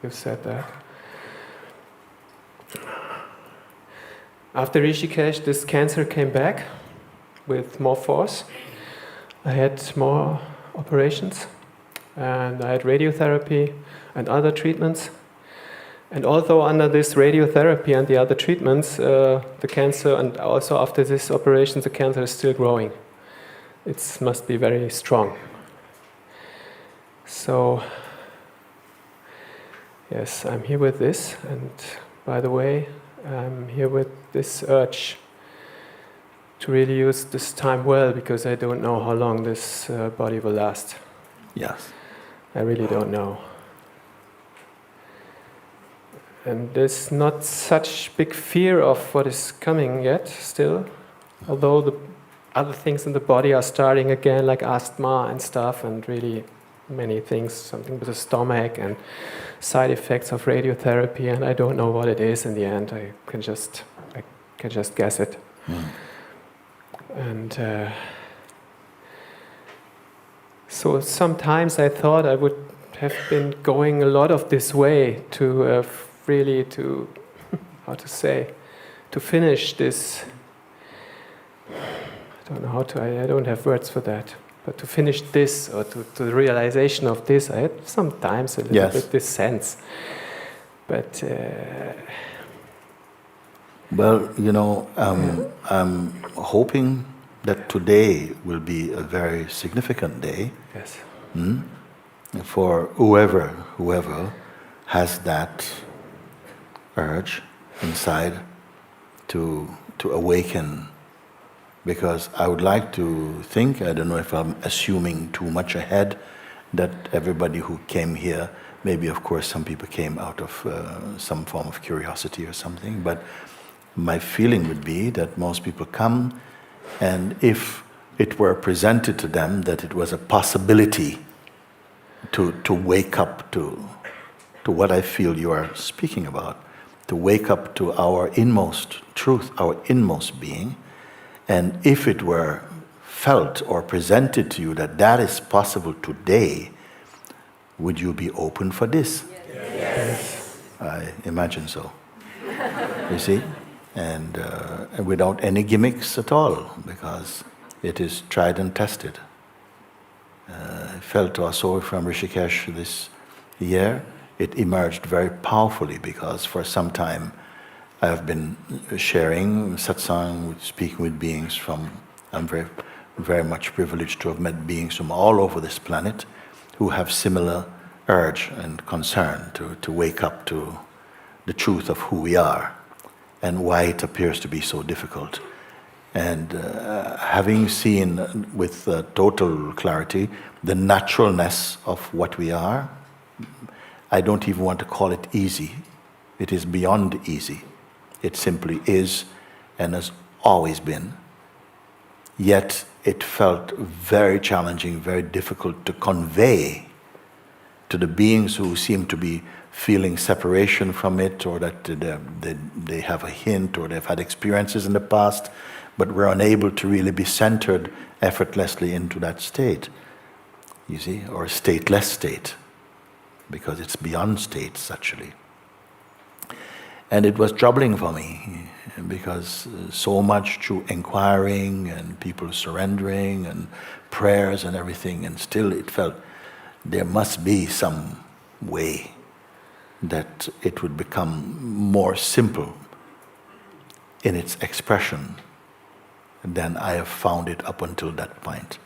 you've said that. After Rishikesh, this cancer came back with more force. I had more operations, and I had radiotherapy and other treatments. And although under this radiotherapy and the other treatments, the cancer, and also after this operation, the cancer is still growing. It must be very strong. So, yes, I'm here with this, and by the way, I'm here with this urge to really use this time well, because I don't know how long this body will last. Yes. I really don't know. And there's not such big fear of what is coming yet, still, although the other things in the body are starting again, like asthma and stuff, and really many things, something with the stomach and side effects of radiotherapy, and I don't know what it is in the end. I can just guess it. And so sometimes I thought I would have been going a lot of this way to really to, how to say, to finish this, I don't know how to, I don't have words for that, but to finish this, or to the realization of this, I had sometimes a little bit this sense. But well, you know, I'm hoping that today will be a very significant day. Yes. For whoever has that urge inside to awaken. Because I would like to think, I don't know if I'm assuming too much ahead, that everybody who came here, maybe of course some people came out of some form of curiosity or something, but my feeling would be that most people come, and if it were presented to them that it was a possibility to wake up to what I feel you are speaking about, to wake up to our inmost truth, our inmost being, and if it were felt or presented to you that that is possible today, would you be open for this? Yes. I imagine so. You see? And without any gimmicks at all, because it is tried and tested. I felt also from Rishikesh this year, it emerged very powerfully, because for some time I have been sharing satsang, speaking with beings from, I'm very, very much privileged to have met beings from all over this planet who have similar urge and concern to wake up to the truth of who we are and why it appears to be so difficult. And having seen with total clarity the naturalness of what we are, I don't even want to call it easy. It is beyond easy. It simply is and has always been. Yet it felt very challenging, very difficult to convey to the beings who seem to be feeling separation from it, or that they have a hint, or they've had experiences in the past, but we're unable to really be centered effortlessly into that state, you see, or a stateless state, because it's beyond states actually. And it was troubling for me, because so much through inquiring and people surrendering and prayers and everything, and still it felt there must be some way that it would become more simple in its expression than I have found it up until that point.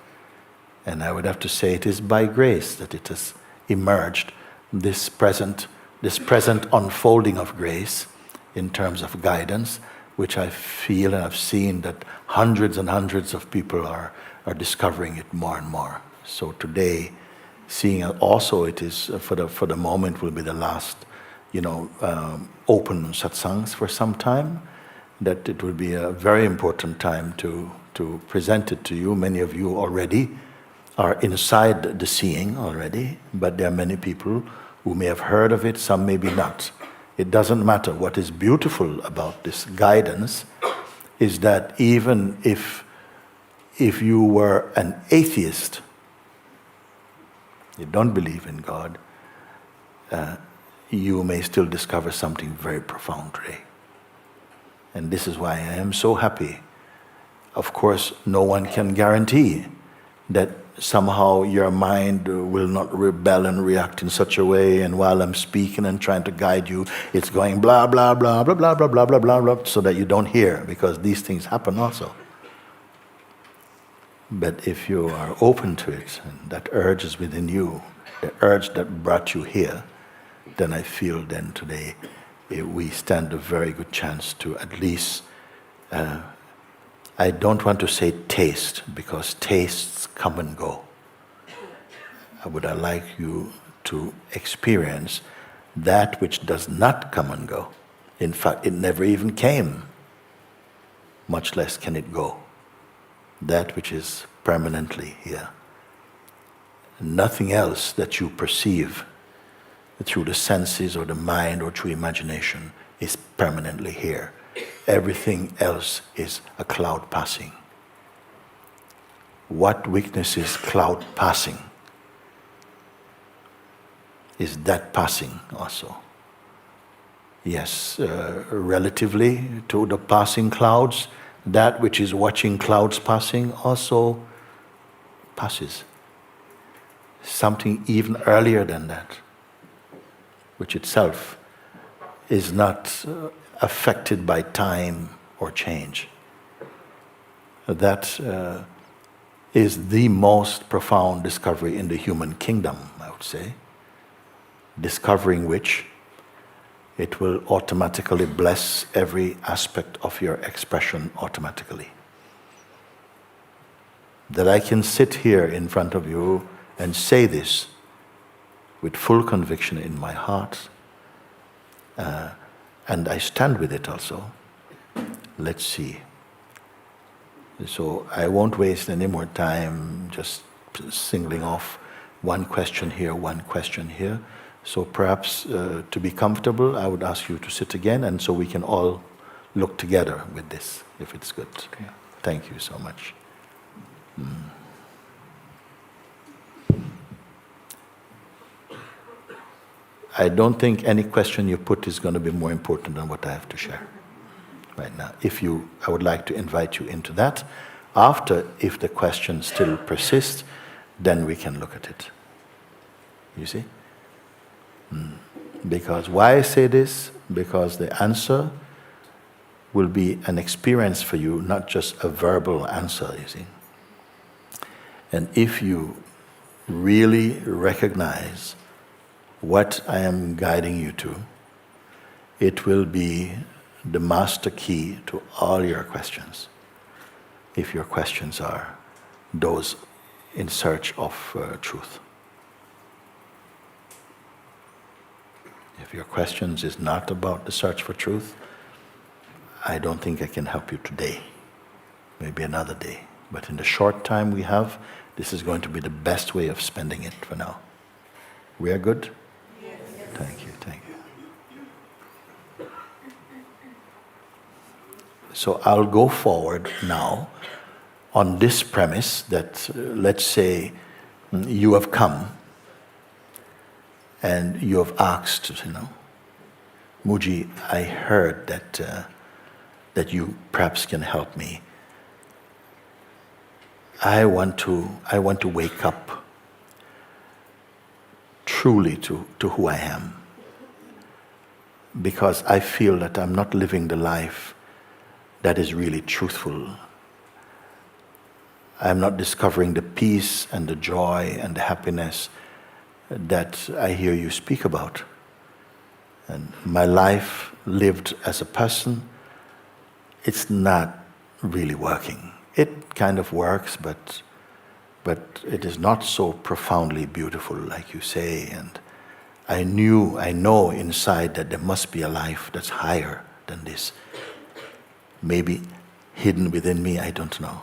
And I would have to say it is by grace that it has emerged, this present unfolding of grace in terms of guidance, which I feel and I've seen that hundreds and hundreds of people are discovering it more and more. So today, seeing also it is, for the moment, will be the last, open satsangs for some time, that it will be a very important time to present it to you. Many of you already are inside the seeing already, but there are many people who may have heard of it, some maybe not. It doesn't matter. What is beautiful about this guidance is that even if you were an atheist, you don't believe in God, you may still discover something very profound today. And this is why I am so happy. Of course, no one can guarantee that somehow your mind will not rebel and react in such a way, and while I'm speaking and trying to guide you, it's going blah, blah, blah, blah, blah, blah, blah, blah, blah, blah, so that you don't hear, because these things happen also. But if you are open to it, and that urge is within you, the urge that brought you here, then I feel then today we stand a very good chance to at least, I don't want to say taste, because tastes come and go. I would like you to experience that which does not come and go. In fact, it never even came, much less can it go. That which is permanently here. Nothing else that you perceive through the senses or the mind or through imagination is permanently here. Everything else is a cloud passing. What witnesses cloud passing? Is that passing also? Yes, relatively to the passing clouds, that which is watching clouds passing also passes. Something even earlier than that, which itself is not affected by time or change. That is the most profound discovery in the human kingdom, I would say. Discovering which, it will automatically bless every aspect of your expression automatically. That I can sit here in front of you and say this with full conviction in my heart, and I stand with it also. Let's see. So I won't waste any more time just singling off one question here, one question here. So perhaps to be comfortable, I would ask you to sit again, and so we can all look together with this, if it's good. Okay. Thank you so much. I don't think any question you put is going to be more important than what I have to share right now. I would like to invite you into that. After, if the question still persists, then we can look at it. You see? Because why I say this? Because the answer will be an experience for you, not just a verbal answer, you see. And if you really recognize what I am guiding you to, it will be the master key to all your questions. If your questions are those in search of truth. If your questions is not about the search for truth, I don't think I can help you today. Maybe another day. But in the short time we have, this is going to be the best way of spending it for now. We are good? Yes. Thank you, thank you. So I'll go forward now on this premise that, let's say, you have come and you have asked, Muji, I heard that you perhaps can help me. I want to wake up truly to who I am, because I feel that I'm not living the life that is really truthful. I'm not discovering the peace and the joy and the happiness that I hear you speak about. And my life lived as a person, it's not really working. It kind of works, but it is not so profoundly beautiful like you say. And I know inside that there must be a life that's higher than this. Maybe hidden within me, I don't know.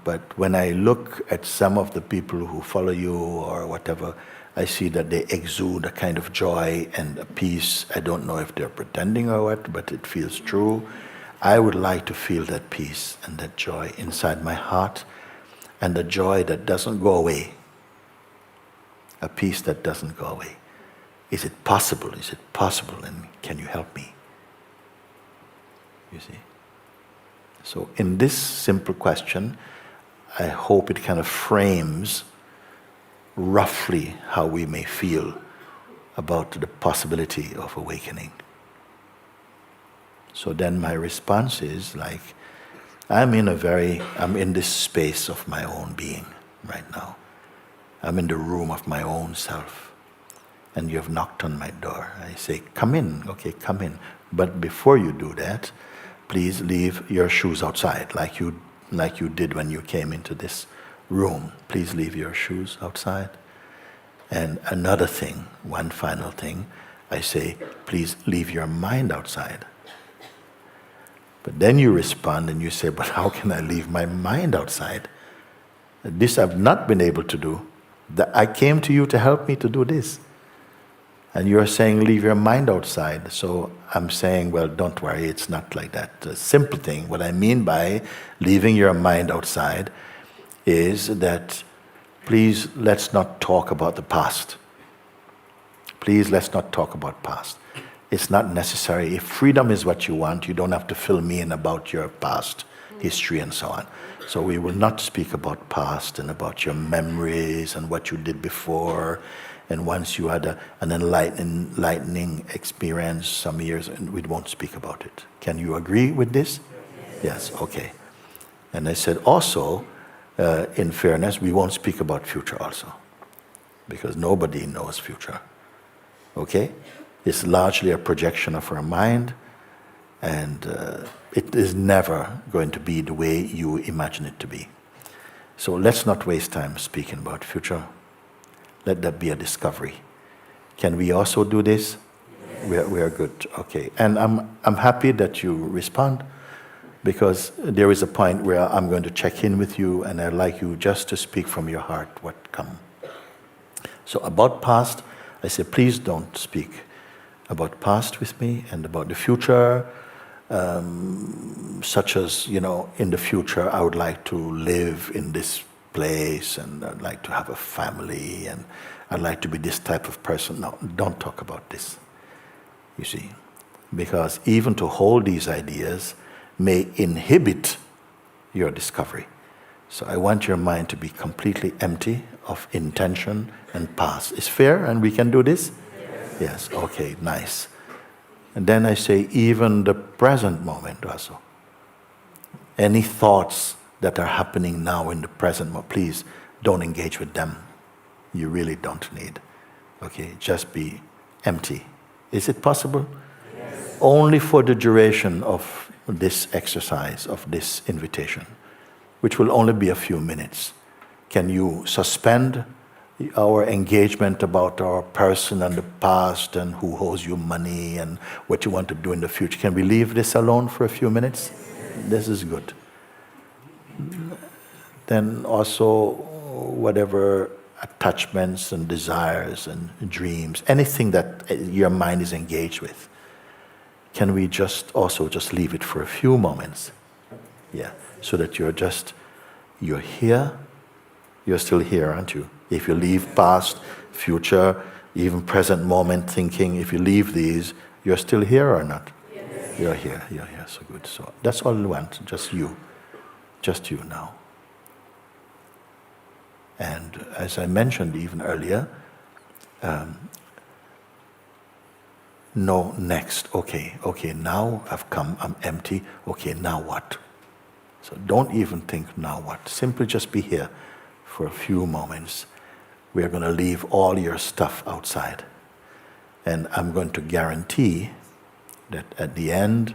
But when I look at some of the people who follow you or whatever, I see that they exude a kind of joy and a peace. I don't know if they're pretending or what, but it feels true. I would like to feel that peace and that joy inside my heart, and the joy that doesn't go away. A peace that doesn't go away. Is it possible? Is it possible? And can you help me? You see? So in this simple question, I hope it kind of frames roughly how we may feel about the possibility of awakening. So then my response is like, I'm in this space of my own being right now. I'm in the room of my own self. And you have knocked on my door. I say, come in, okay, come in. But before you do that, please leave your shoes outside, like you did when you came into this room. Please leave your shoes outside. And another thing, one final thing, I say, please leave your mind outside. But then you respond and you say, but how can I leave my mind outside? This I've not been able to do. I came to you to help me to do this. And you're saying, leave your mind outside. So I'm saying, well, don't worry, it's not like that. The simple thing, what I mean by leaving your mind outside is that please let's not talk about the past. Please let's not talk about past. It's not necessary. If freedom is what you want, you don't have to fill me in about your past history and so on. So we will not speak about past and about your memories and what you did before. And once you had an enlightening experience some years, and we won't speak about it. Can you agree with this? Yes, okay. And I said also, in fairness, we won't speak about future also. Because nobody knows future. Okay? It's largely a projection of our mind, and it is never going to be the way you imagine it to be. So let's not waste time speaking about future. Let that be a discovery. Can we also do this? Yes. We are good. Okay. And I'm happy that you respond, because there is a point where I'm going to check in with you, and I'd like you just to speak from your heart what come. So about past, I say, please don't speak about past with me, and about the future, such as, in the future I would like to live in this place, and I'd like to have a family, and I'd like to be this type of person. No, don't talk about this, you see. Because even to hold these ideas may inhibit your discovery. So I want your mind to be completely empty of intention and past. Is fair, and we can do this? Yes, okay, nice. And then I say, even the present moment also. Any thoughts that are happening now in the present moment, please don't engage with them. You really don't need. Okay, just be empty. Is it possible? Yes. Only for the duration of this exercise, of this invitation, which will only be a few minutes. Can you suspend our engagement about our person and the past and who owes you money and what you want to do in the future? Can we leave this alone for a few minutes? This is good. Then also whatever attachments and desires and dreams, anything that your mind is engaged with, can we just leave it for a few moments? Yeah, so that you're here, you're still here, aren't you? If you leave past, future, even present moment thinking, if you leave these, you're still here or not? Yes. You're here, so good. So that's all I want, just you now. And as I mentioned even earlier, no, next, okay, now I've come, I'm empty, okay, now what? So don't even think now what, simply just be here for a few moments. We are going to leave all your stuff outside. And I'm going to guarantee that at the end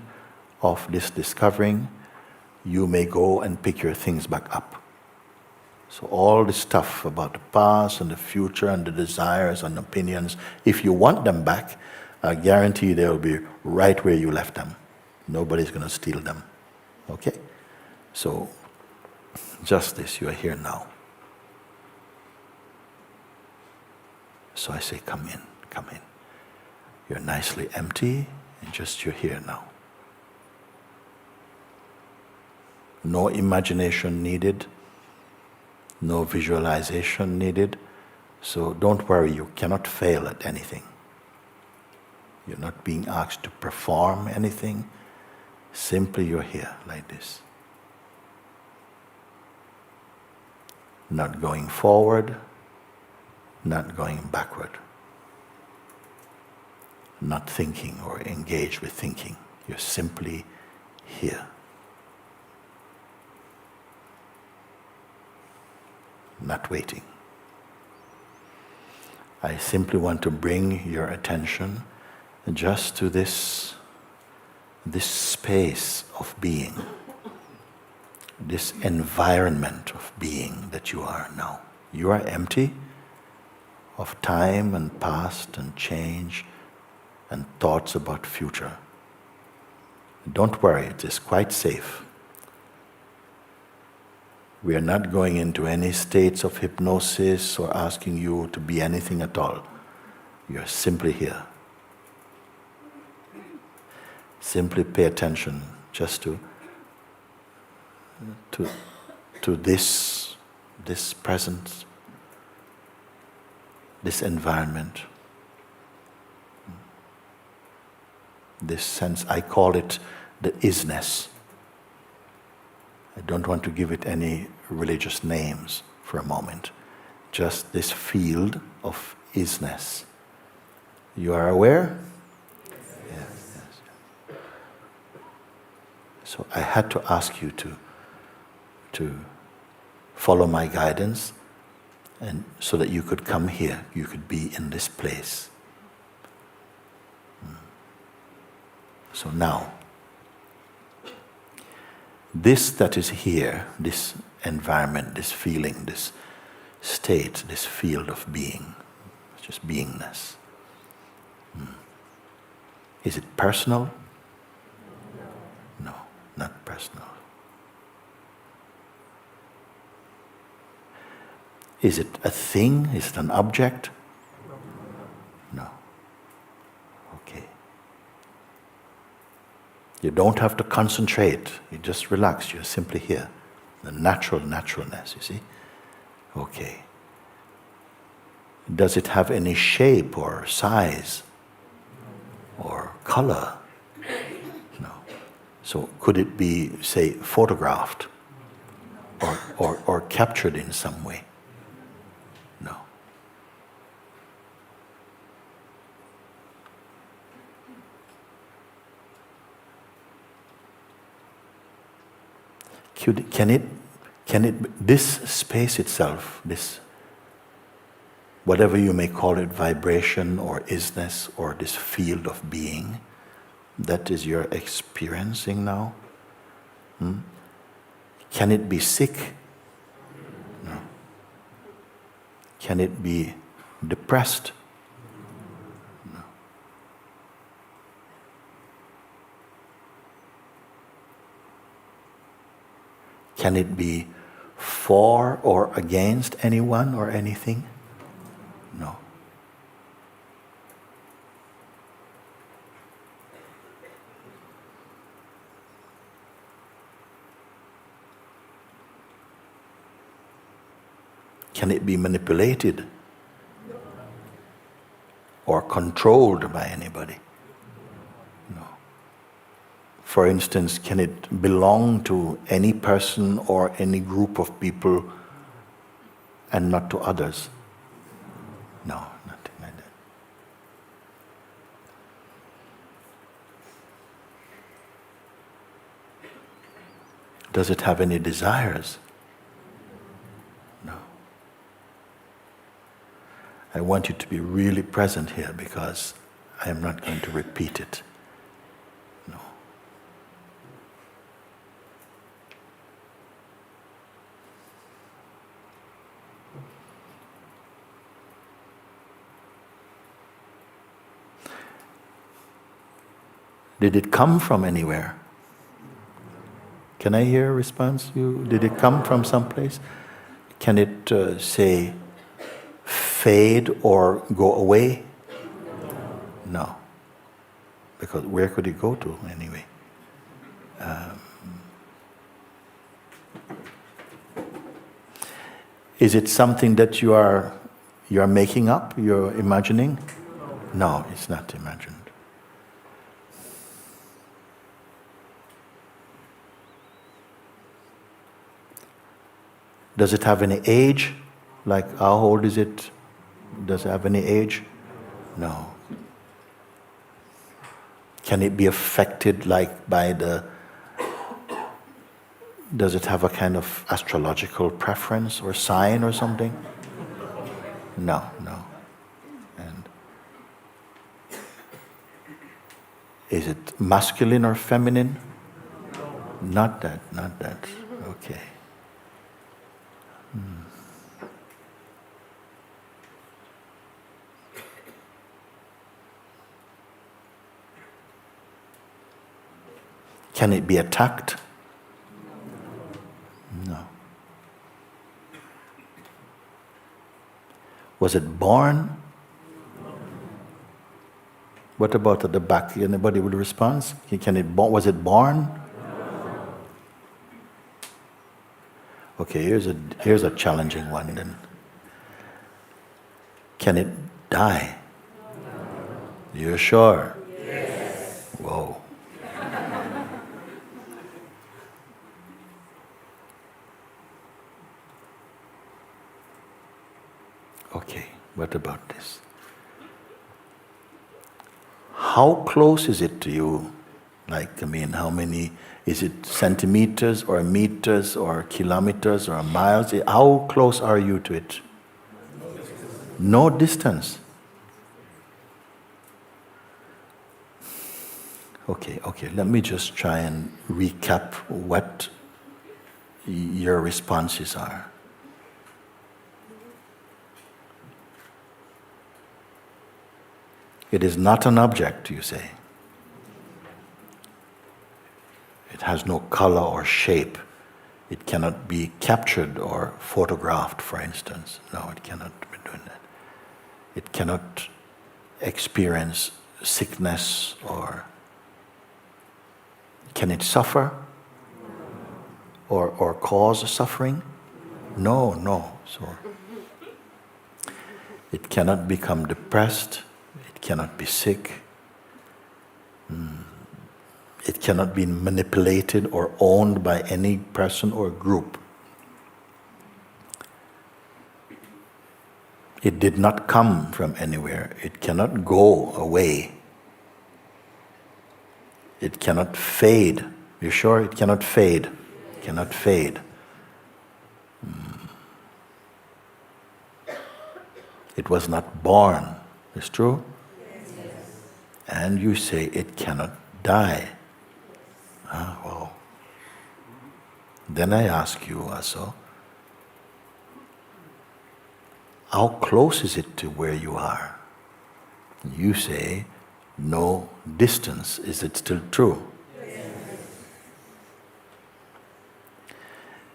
of this discovering, you may go and pick your things back up. So all the stuff about the past and the future and the desires and opinions, if you want them back, I guarantee they will be right where you left them. Nobody's going to steal them. Okay? So, just this, you are here now. So I say, come in. You're nicely empty, and just you're here now. No imagination needed, no visualization needed. So don't worry, you cannot fail at anything. You're not being asked to perform anything. Simply you're here like this. Not going forward, not going backward. Not thinking or engaged with thinking. You're simply here. Not waiting. I simply want to bring your attention just to this space of being, this environment of being that you are now. You are empty of time and past and change and thoughts about future. Don't worry, it is quite safe. We are not going into any states of hypnosis or asking you to be anything at all. You are simply here. Simply pay attention just to this presence, this environment, this sense. I call it the isness. I don't want to give it any religious names for a moment. Just this field of isness. You are aware? Yes. So I had to ask you to follow my guidance, and so that you could come here, you could be in this place. So now, this that is here, this environment, this feeling, this state, this field of being, it's just beingness. Is it personal? No, not personal. Is it a thing? Is it an object? No. Okay. You don't have to concentrate. You just relax. You're simply here. The naturalness, you see? Okay. Does it have any shape or size or color? No. So could it be, say, photographed or captured in some way? No. Can it, this space itself, this, whatever you may call it, vibration or isness or this field of being, that is you're experiencing now, can it be sick? No. Can it be depressed? No. Can it be for or against anyone or anything? No. Can it be manipulated or controlled by anybody? No. For instance, can it belong to any person or any group of people and not to others? No, nothing like that. Does it have any desires? No. I want you to be really present here because I am not going to repeat it. No. Did it come from anywhere? Can I hear a response? Did it come from someplace? Can it, say, fade or go away? No. Because where could it go to anyway? Is it something that you are making up, you're imagining? No, it's not imagined. Does it have any age? Like, how old is it? Does it have any age? No. Can it be affected like by the... Does it have a kind of astrological preference or sign or something? No, no. And is it masculine or feminine? Not that, not that. Okay. Can it be attacked? No. Was it born? What about at the back? Anybody with a response? Was it born? Okay, here's a challenging one then. Can it die? You're sure? Yes. Whoa. Okay, what about this? How close is it to you? Like, how many, is it centimeters or meters or kilometers or miles? How close are you to it? No distance. Okay, let me just try and recap what your responses are. It is not an object, you say. It has no color or shape. It cannot be captured or photographed, for instance. No, it cannot be doing that. It cannot experience sickness or... Can it suffer? Or cause suffering? No. So it cannot become depressed. It cannot be sick. It cannot be manipulated or owned by any person or group. It did not come from anywhere. It cannot go away. It cannot fade. You sure it cannot fade? It cannot fade. It was not born. It's true? Yes. And you say it cannot die. Well. Then I ask you also, how close is it to where you are? You say, no distance. Is it still true? Yes.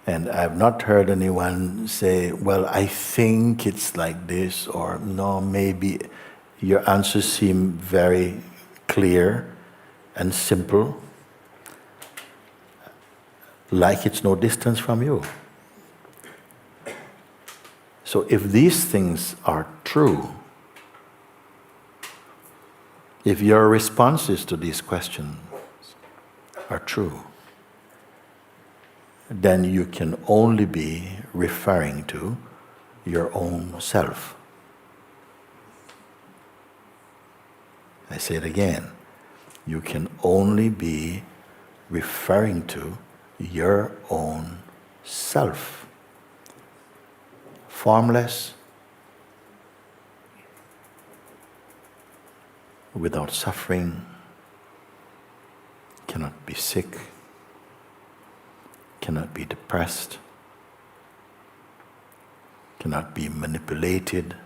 And I've not heard anyone say, well, I think it's like this, or no, maybe. Your answers seem very clear and simple, like it's no distance from you. So if these things are true, if your responses to these questions are true, then you can only be referring to your own self. I say it again. You can only be referring to your own self. Formless, without suffering, cannot be sick, cannot be depressed, cannot be manipulated,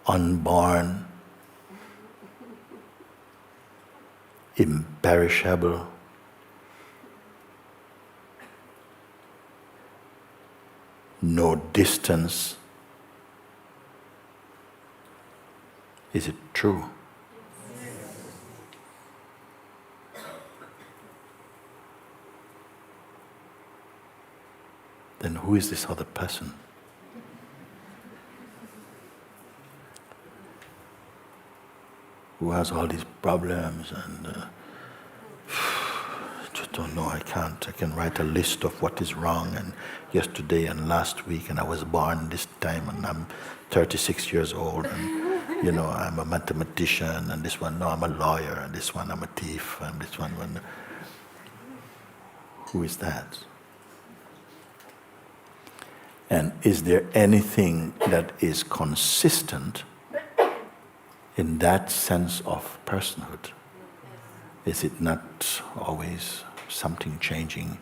unborn, imperishable, no distance. Is it true? Then who is this other person? Who has all these problems and don't know, I can't. I can write a list of what is wrong, and yesterday and last week, and I was born this time, and I'm 36 years old, and I'm a mathematician, and this one, no, I'm a lawyer, and this one, I'm a thief, and this one. Who is that? And is there anything that is consistent in that sense of personhood? Is it not always something changing,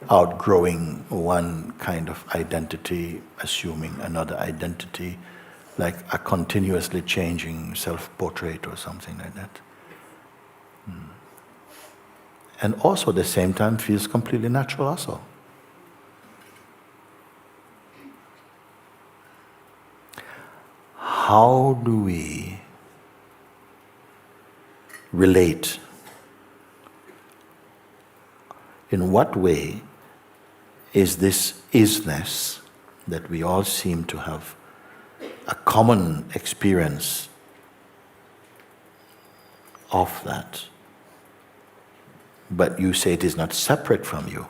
outgrowing one kind of identity, assuming another identity, like a continuously changing self-portrait or something like that? And also at the same time feels completely natural also. How do we relate? In what way is this isness that we all seem to have a common experience of that, but you say it is not separate from you?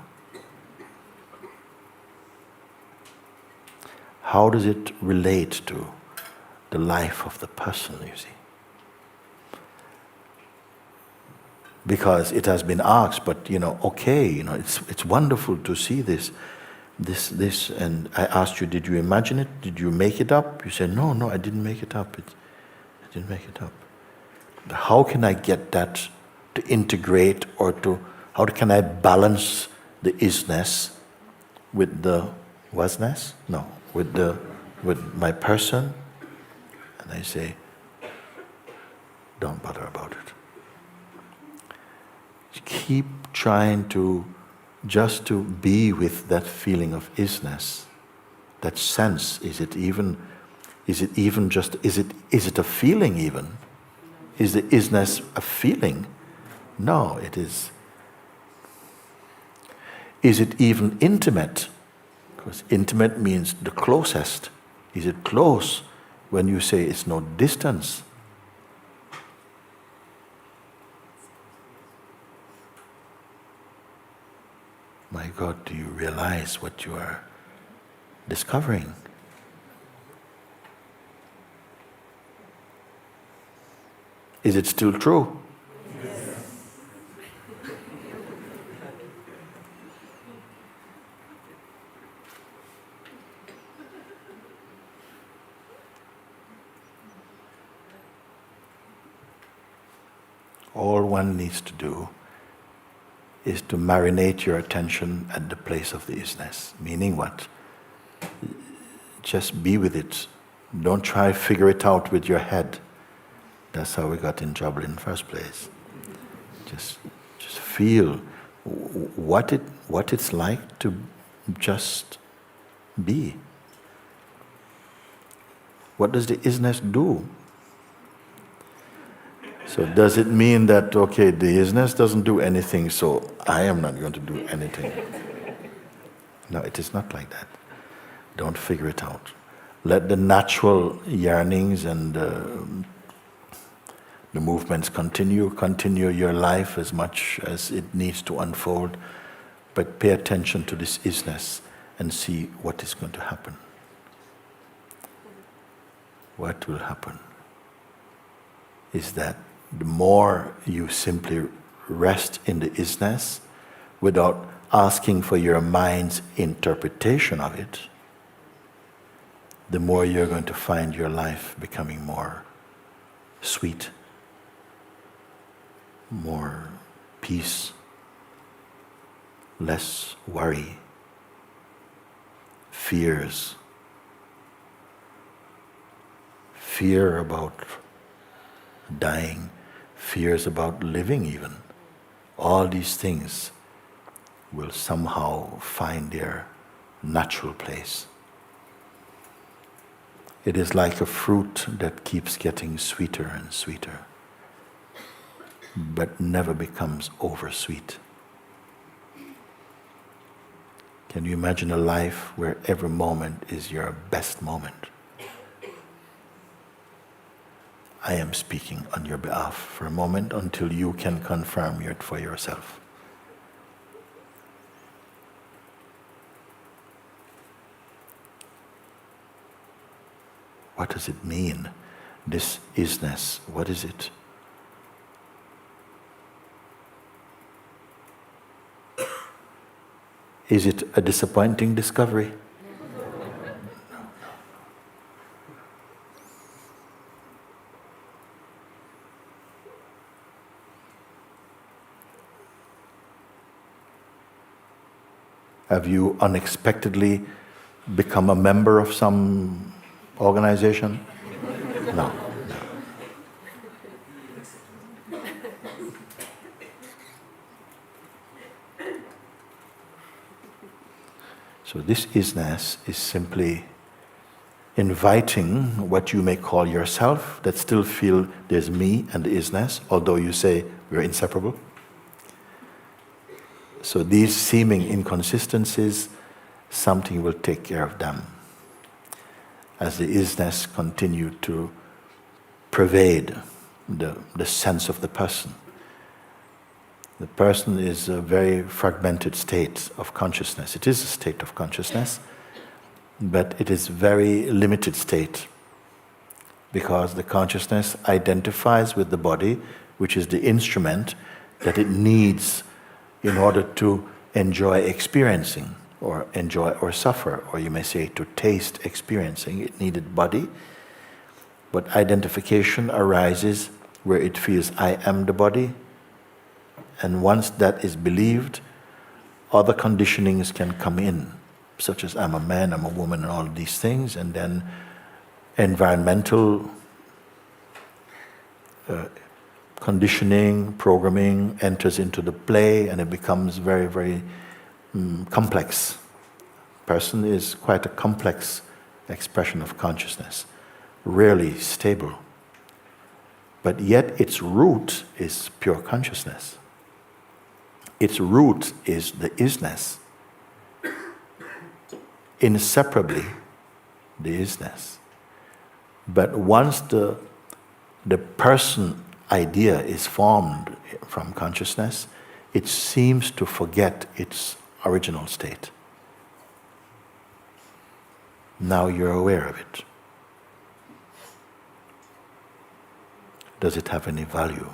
How does it relate to the life of the person, you see? Because it has been asked, but it's wonderful to see this, and I asked you, did you imagine it? Did you make it up? You said, no, I didn't make it up. I didn't make it up. How can I get that to integrate, or how can I balance the isness with the wasness? No, with my person? And I say, don't bother about it. Keep trying to be with that feeling of isness, that sense. Is it a feeling even? Is the isness a feeling? No, it is. Is it even intimate? Because intimate means the closest. Is it close when you say it's no distance? My God, do you realize what you are discovering? Is it still true? Yes. All one needs to do is to marinate your attention at the place of the isness. Meaning what? Just be with it. Don't try to figure it out with your head. That's how we got in trouble in the first place. Just feel what it's like to just be. What does the isness do? So does it mean that, okay, the isness doesn't do anything, so I am not going to do anything? No, it is not like that. Don't figure it out. Let the natural yearnings and the movements continue your life as much as it needs to unfold, but pay attention to this isness and see what is going to happen. What will happen is that the more you simply rest in the isness without asking for your mind's interpretation of it, the more you're going to find your life becoming more sweet, more peace, less worry, fear about dying, fears about living even. All these things will somehow find their natural place. It is like a fruit that keeps getting sweeter and sweeter, but never becomes oversweet. Can you imagine a life where every moment is your best moment? I am speaking on your behalf for a moment until you can confirm it for yourself. What does it mean? This isness, what is it? Is it a disappointing discovery? Have you unexpectedly become a member of some organization? No. So this isness is simply inviting what you may call yourself, that still feel there's me and the isness, although you say we're inseparable. So these seeming inconsistencies, something will take care of them as the isness continue to pervade the sense of the person. The person is a very fragmented state of consciousness. It is a state of consciousness, but it is very limited state because the consciousness identifies with the body, which is the instrument that it needs in order to enjoy experiencing, or enjoy or suffer, or you may say to taste experiencing. It needed body, but identification arises where it feels I am the body, and once that is believed, other conditionings can come in, such as I'm a man, I'm a woman, and all of these things, and then environmental conditioning, programming enters into the play, and it becomes very, very complex. Person is quite a complex expression of consciousness, rarely stable. But yet its root is pure consciousness. Its root is the isness. Inseparably, the isness. But once the person idea is formed from consciousness, it seems to forget its original state. Now you're aware of it. Does it have any value?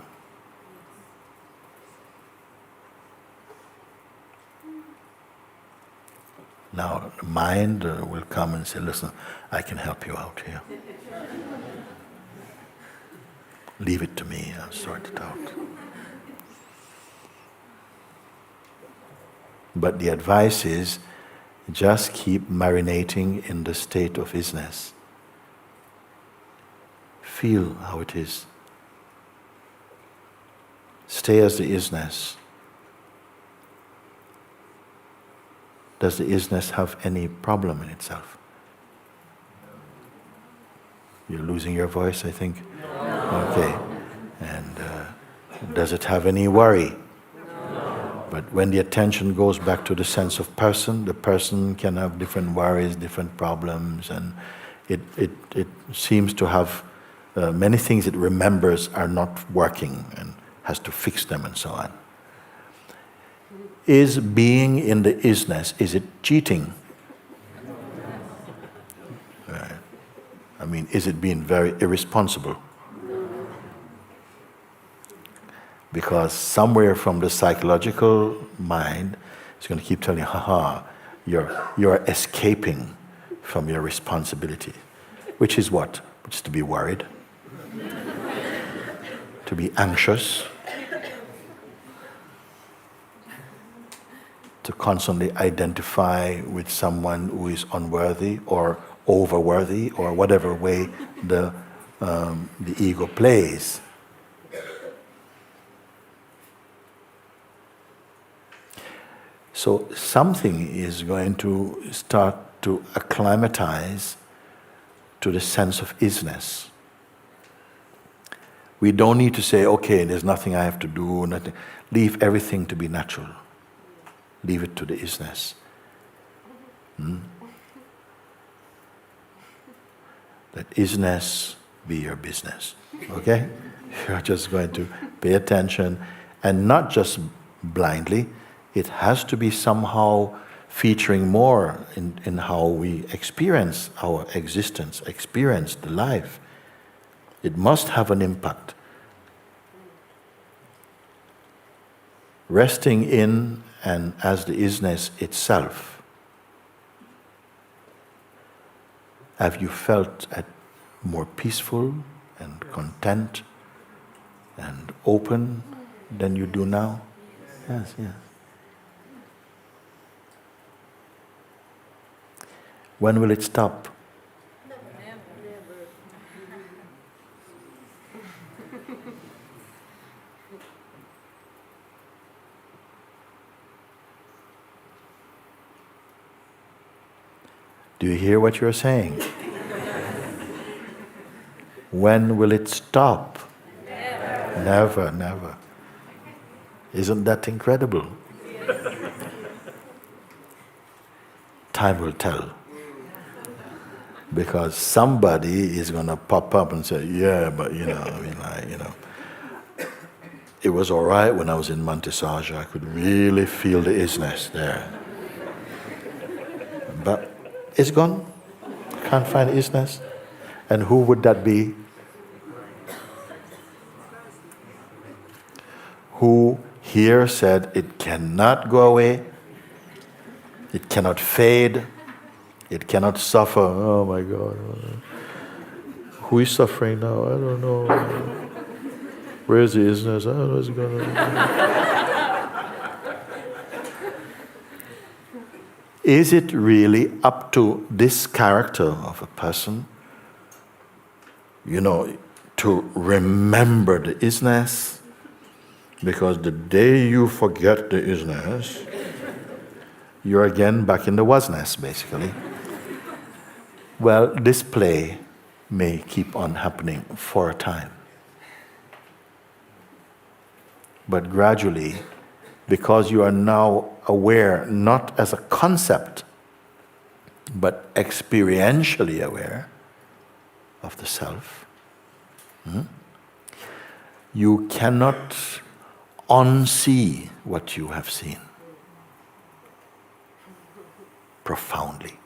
Now the mind will come and say, listen, I can help you out here. Leave it to me, I'll sort it out. But the advice is, just keep marinating in the state of isness. Feel how it is. Stay as the isness. Does the isness have any problem in itself? You're losing your voice, I think? No. Okay. And does it have any worry? No. But when the attention goes back to the sense of person, the person can have different worries, different problems, and it seems to have many things it remembers are not working and has to fix them and so on. Is being in the isness, is it cheating? Right. I mean, is it being very irresponsible? Because somewhere from the psychological mind, it's going to keep telling you, haha, you're escaping from your responsibility. Which is what? Which is to be worried, to be anxious, to constantly identify with someone who is unworthy or overworthy, or whatever way the ego plays. So something is going to start to acclimatize to the sense of isness. We don't need to say, okay, there's nothing I have to do, nothing. Leave everything to be natural. Leave it to the isness. Let isness be your business. Okay? You're just going to pay attention, and not just blindly. It has to be somehow featuring more in how we experience our existence, experience the life. It must have an impact. Resting in and as the isness itself, have you felt more peaceful and content and open than you do now? Yes, yes. When will it stop? Do you hear what you're saying? When will it stop? Never, never. Isn't that incredible? Time will tell. Because somebody is going to pop up and say, yeah, but it was all right when I was in Montisage. I could really feel the isness there. But it's gone. Can't find isness. And who would that be? Who here said it cannot go away, it cannot fade, it cannot suffer. Oh my God. Who is suffering now? I don't know. Where is the isness? I don't know what's going on. Is it really up to this character of a person, to remember the isness? Because the day you forget the isness, you're again back in the wasness, basically. Well, this play may keep on happening for a time. But gradually, because you are now aware, not as a concept, but experientially aware of the self, you cannot unsee what you have seen profoundly.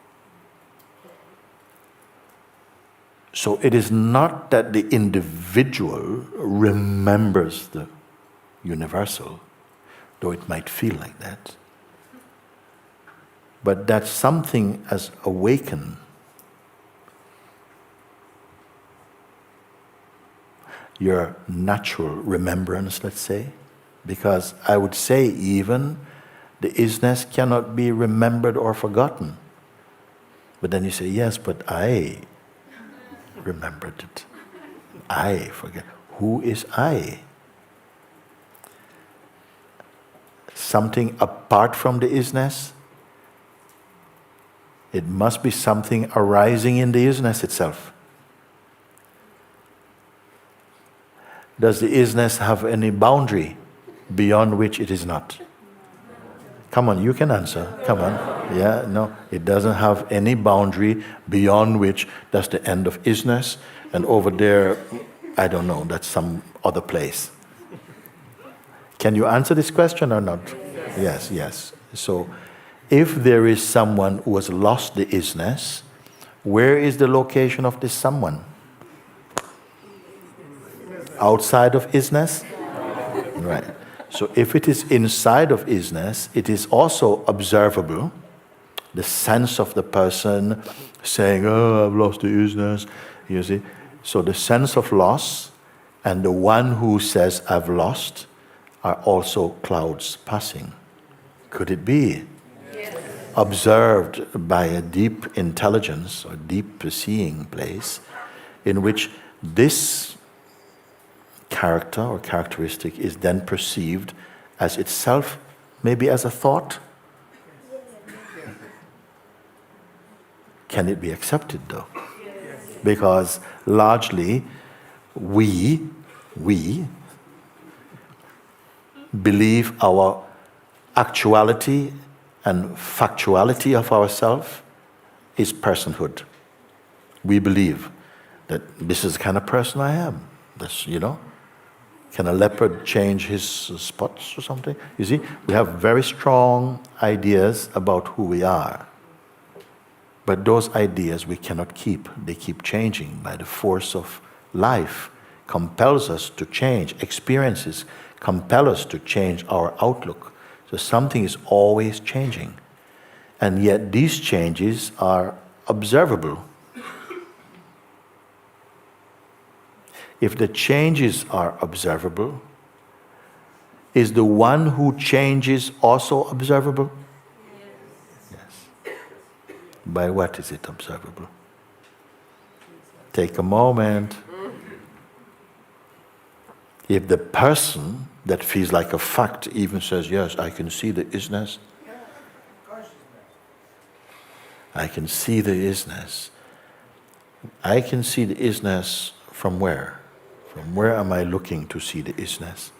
So it is not that the individual remembers the universal, though it might feel like that, but that something has awakened. Your natural remembrance, let's say, because I would say even the isness cannot be remembered or forgotten. But then you say, yes, but I remembered it. I forget. Who is I? Something apart from the isness? It must be something arising in the isness itself. Does the isness have any boundary beyond which it is not? Come on, you can answer. Come on. Yeah, no, it doesn't have any boundary beyond which that's the end of isness, and over there, I don't know, that's some other place. Can you answer this question or not? Yes, yes. So, if there is someone who has lost the isness, where is the location of this someone? Outside of isness? Right. So if it is inside of isness, it is also observable. The sense of the person saying, oh, I've lost the isness, you see. So the sense of loss and the one who says, I've lost, are also clouds passing. Could it be? Yes. Observed by a deep intelligence or deep seeing place in which this character or characteristic is then perceived as itself, maybe as a thought? Can it be accepted though? Because largely we believe our actuality and factuality of ourself is personhood. We believe that this is the kind of person I am. That's, Can a leopard change his spots or something? You see, we have very strong ideas about who we are. But those ideas we cannot keep. They keep changing by the force of life. Compels us to change. Experiences compel us to change our outlook. So something is always changing. And yet these changes are observable. If the changes are observable, is the one who changes also observable? Yes. By what is it observable? Take a moment. If the person that feels like a fact even says, yes, I can see the isness. I can see the isness. I can see the isness from where? From where am I looking to see the isness?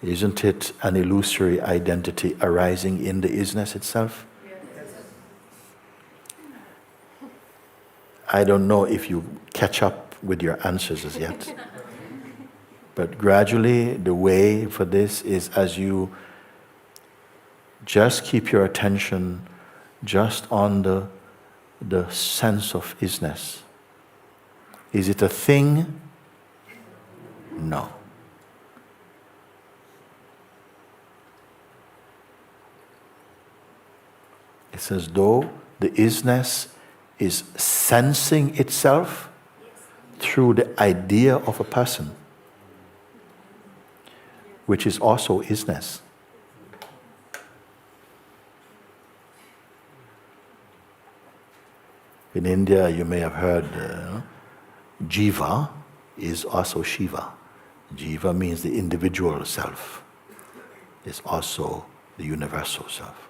Isn't it an illusory identity arising in the isness itself? I don't know if you catch up with your answers as yet. But gradually, the way for this is as you just keep your attention just on the sense of isness. Is it a thing? No. It's as though the isness is sensing itself through the idea of a person, which is also isness. In India, you may have heard Jiva is also Shiva. Jiva means the individual self. It's also the universal self.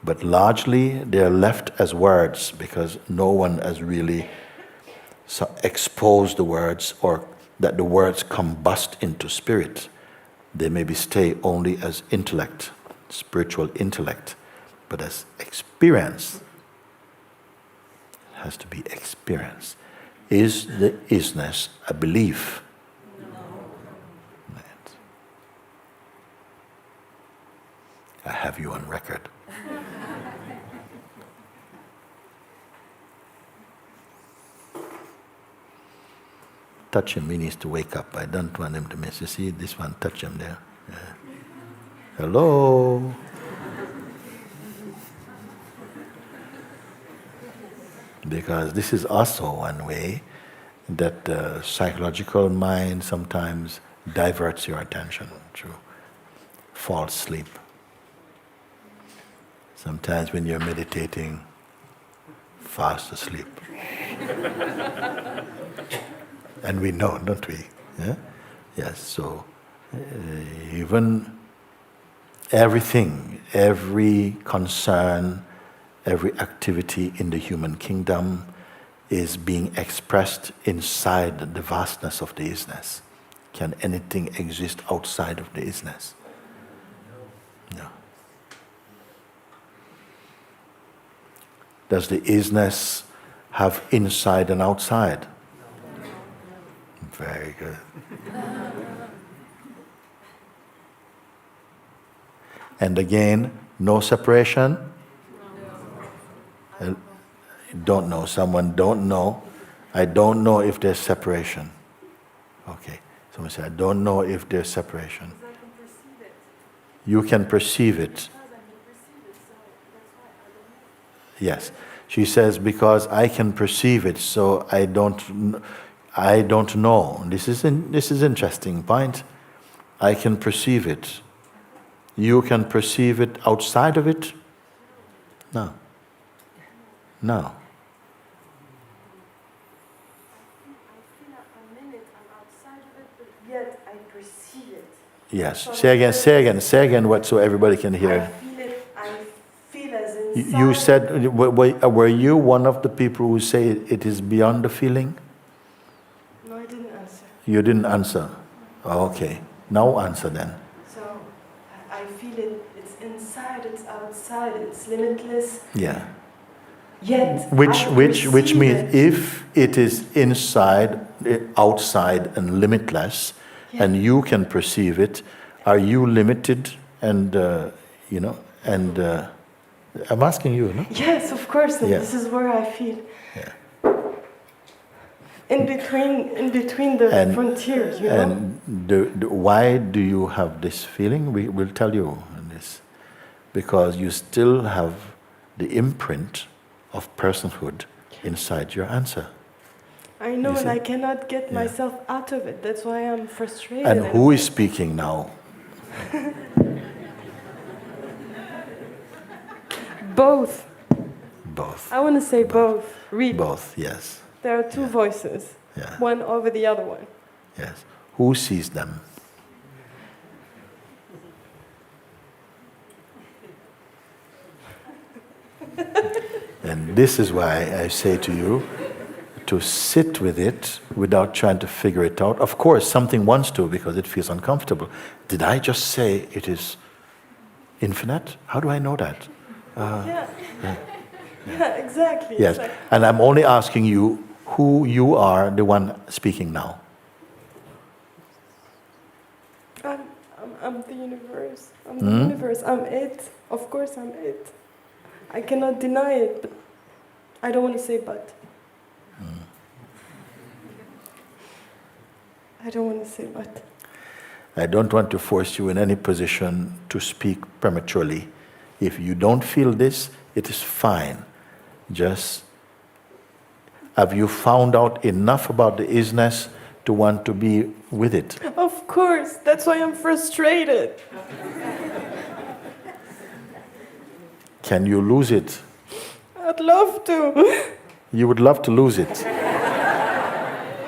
But largely, they're left as words because no one has really exposed the words or that the words combust into spirit. They maybe stay only as intellect, spiritual intellect, but as experience. It has to be experience. Is the isness a belief? No. Right. I have you on record. Touch him, he needs to wake up. I don't want him to miss. You see, this one, touch him there. Yeah. Hello? Because this is also one way that the psychological mind sometimes diverts your attention through false sleep. Sometimes when you're meditating, fast asleep. And we know, don't we? Yeah? Yes, so even everything, every concern, every activity in the human kingdom is being expressed inside the vastness of the isness. Can anything exist outside of the isness? No. Does the isness have inside and outside? Very good. And again, no separation? Don't know. Someone don't know. I don't know if there's separation. Okay. Someone said, I don't know if there's separation. You can perceive it. Yes. She says, because I can perceive it, so I don't know. This is interesting point. I can perceive it. You can perceive it outside of it? No. No. I feel a minute I'm outside of it, but yet I perceive it. Yes. Say again what so everybody can hear. I feel as inside. You said, were you one of the people who say it is beyond the feeling? No, I didn't answer. You didn't answer. Okay. Now answer then. So I feel it, it's inside, it's outside, it's limitless. Yeah. Yet Which I means perceive it. if it is inside, outside, and limitless, and you can perceive it, are you limited? And I'm asking you, no? Yes, of course, and Yeah. this is where I feel. Yeah. In between the And- frontiers, you know? And why do you have this feeling? We'll tell you this. Because you still have the imprint of personhood inside your answer. I know, You and see? I cannot get Yeah. myself out of it. That's why I'm frustrated. And who is speaking now? Both. Both. I want to say both. Read. Both, yes. There are two voices, Yeah. one over the other one. Yes. Who sees them? And this is why I say to you to sit with it without trying to figure it out. Of course, something wants to because it feels uncomfortable. Did I just say it is infinite? How do I know that? Yeah, exactly. Yes. Exactly. And I'm only asking you who you are, the one speaking now. I'm the universe. I'm the universe. I'm it. Of course, I'm it. I cannot deny it, but I don't want to say but. I don't want to say but. I don't want to force you in any position to speak prematurely. If you don't feel this, it is fine. Just, have you found out enough about the isness to want to be with it? Of course, that's why I'm frustrated. Can you lose it? I'd love to. You would love to lose it.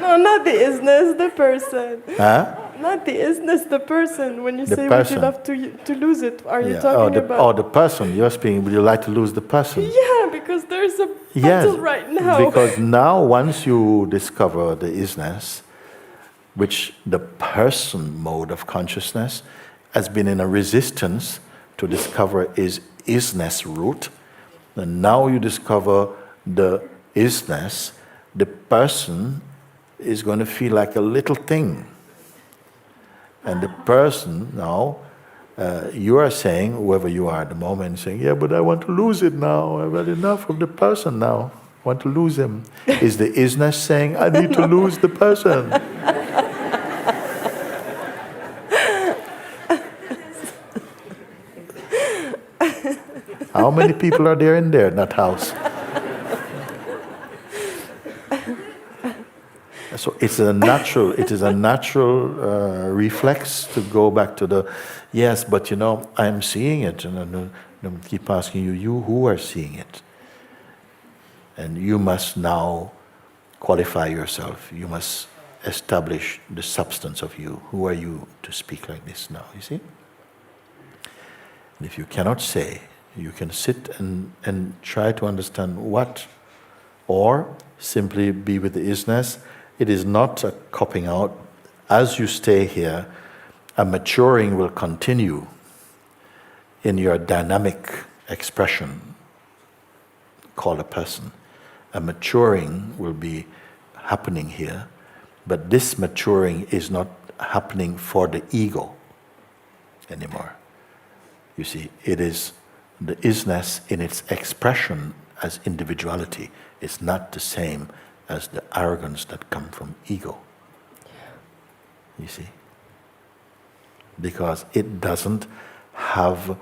No, not the isness, the person. Huh? Not the isness, the person. When you The say would you person. love to lose it, are you Yeah. talking about? The person. You're speaking, would you like to lose the person? Yeah, because there's a Yes, battle right now. because now once you discover the isness, which the person mode of consciousness has been in a resistance to discover is isness root, and now you discover the isness, the person is going to feel like a little thing. And the person now, you are saying, whoever you are at the moment, saying, yeah, but I want to lose it now. I've had enough of the person now. I want to lose him. Is the isness saying, I need to lose the person? How many people are there in that house? So it is a natural reflex to go back to the, yes, but I'm seeing it. And I keep asking you who are seeing it? And you must now qualify yourself. You must establish the substance of you. Who are you to speak like this now, you see? And if you cannot say, you can sit and try to understand what, or simply be with the isness. It is not a copping out. As you stay here, a maturing will continue in your dynamic expression, called a person. A maturing will be happening here, but this maturing is not happening for the ego anymore. You see, it is the isness in its expression as individuality is not the same as the arrogance that comes from ego. You see? Because it doesn't have,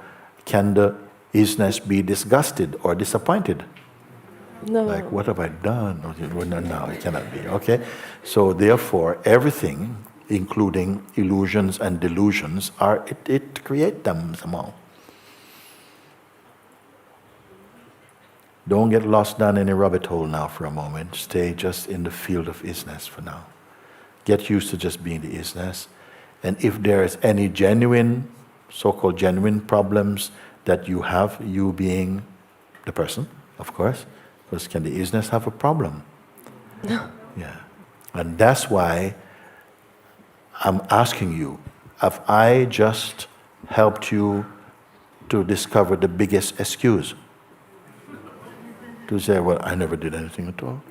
can the isness be disgusted or disappointed? No. Like, what have I done? No, it cannot be, okay? So therefore, everything, including illusions and delusions, it creates them somehow. Don't get lost down any rabbit hole now for a moment. Stay just in the field of isness for now. Get used to just being the isness. And if there is any genuine, so-called genuine problems that you have, you being the person, of course, because can the isness have a problem? No. Yeah. And that's why I'm asking you, have I just helped you to discover the biggest excuse? to say, well, I never did anything at all.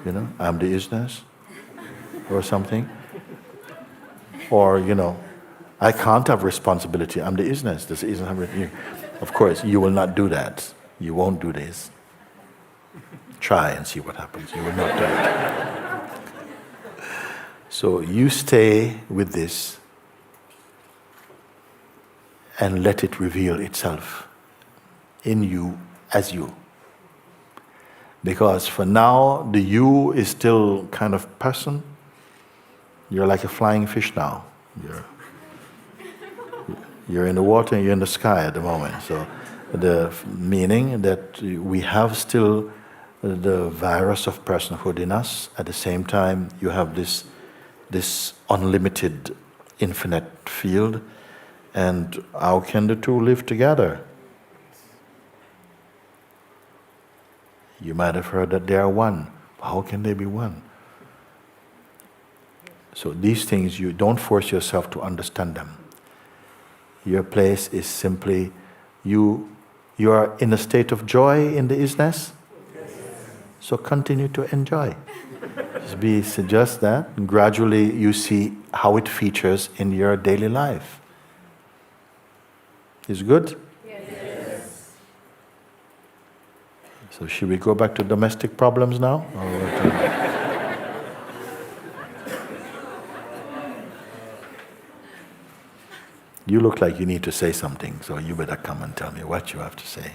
I'm the isness or something. Or, I can't have responsibility. I'm the isness. This isn't everything. Of course, you will not do that. You won't do this. Try and see what happens. You will not do it. So you stay with this and let it reveal itself in you as you. Because for now, the you is still kind of person. You're like a flying fish now. You're in the water and you're in the sky at the moment. So the meaning that we have still the virus of personhood in us. At the same time, you have this unlimited, infinite field. And how can the two live together? You might have heard that they are one. How can they be one? So these things, you don't force yourself to understand them. Your place is simply, you are in a state of joy in the isness. So continue to enjoy. Just that, and gradually you see how it features in your daily life. Is good? Yes. So should we go back to domestic problems now? Or what? You look like you need to say something, so you better come and tell me what you have to say.